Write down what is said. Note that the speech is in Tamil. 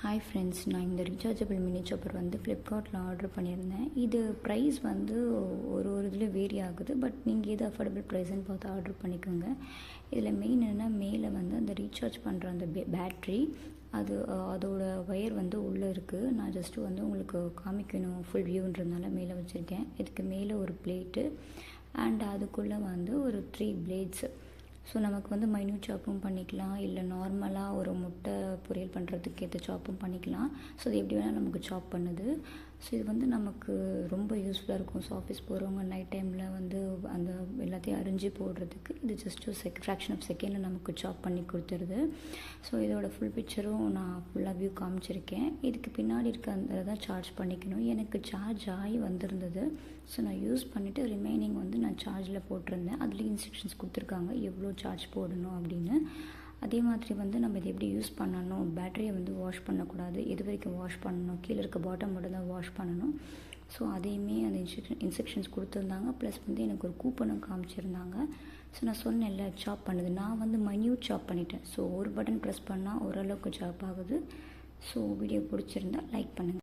ஹாய் ஃப்ரெண்ட்ஸ், நான் இந்த ரீசார்ஜபிள் மினி சாப்பர் வந்து ஃப்ளிப்கார்ட்டில் ஆர்டர் பண்ணியிருந்தேன். இது ப்ரைஸ் வந்து ஒரு இதில் வேரி ஆகுது. பட் நீங்கள் எது அஃபோர்டபுள் ப்ரைஸ்ன்னு பார்த்து ஆர்டர் பண்ணிக்கோங்க. இதில் மெயின் என்னென்னா, மேலே வந்து அந்த ரீசார்ஜ் பண்ணுற அந்த பேட்ரி அதோட ஒயர் வந்து உள்ளே இருக்குது. நான் ஜஸ்ட்டு வந்து உங்களுக்கு காமிக்கணும் ஃபுல் வியூன்றதுனால மேலே வச்சுருக்கேன். இதுக்கு மேலே ஒரு பிளேட்டு அண்ட் அதுக்குள்ளே வந்து ஒரு 3 பிளேட்ஸு. ஸோ நமக்கு வந்து மைன்யூட் சாப்பும் பண்ணிக்கலாம், இல்லை நார்மலாக ஒரு முட்டை பொரியல் பண்ணுறதுக்கு ஏற்ற சாப்பும் பண்ணிக்கலாம். ஸோ இது எப்படி வேணால் நமக்கு சாப் பண்ணுது. ஸோ இது வந்து நமக்கு ரொம்ப யூஸ்ஃபுல்லாக இருக்கும். ஸோ ஆஃபீஸ் போகிறவங்க நைட் டைமில் வந்து அந்த எல்லாத்தையும் அரிஞ்சு போடுறதுக்கு இது ஜஸ்ட் ஒரு ஃப்ராக்ஷன் ஆஃப் செகண்டில் நமக்கு சாப் பண்ணி கொடுத்துருது. ஸோ இதோட ஃபுல் பிக்சரும் நான் ஃபுல்லாக வியூ காமிச்சிருக்கேன். இதுக்கு பின்னாடி இருக்க அந்த தான் சார்ஜ் பண்ணிக்கணும். எனக்கு சார்ஜ் ஆகி வந்திருந்தது. ஸோ நான் யூஸ் பண்ணிவிட்டு ரிமைனிங் வந்து நான் சார்ஜில் போட்டிருந்தேன். அதுலேயும் இன்ஸ்ட்ரக்ஷன்ஸ் கொடுத்துருக்காங்க எவ்வளோ சார்ஜ் போடணும் அப்படின்னு. அதே மாதிரி வந்து நம்ம இதை எப்படி யூஸ் பண்ணணும், பேட்டரியை வந்து வாஷ் பண்ணக்கூடாது, எது வரைக்கும் வாஷ் பண்ணணும், கீழே இருக்க பாட்டம் மட்டும் தான் வாஷ் பண்ணணும். ஸோ அதையுமே அந்த இன்ஸ்ட்ரக்ஷன்ஸ் கொடுத்துருந்தாங்க. ப்ளஸ் வந்து எனக்கு ஒரு கூப்பனும் காமிச்சிருந்தாங்க. ஸோ நான் சொன்னேன்ல சாப் பண்ணுது, நான் வந்து மைன்யூட் சாப் பண்ணிட்டேன். ஸோ ஒரு பட்டன் ப்ரெஸ் பண்ணால் ஓரளவுக்கு சாப் ஆகுது. ஸோ வீடியோ பிடிச்சிருந்தா லைக் பண்ணுங்கள்.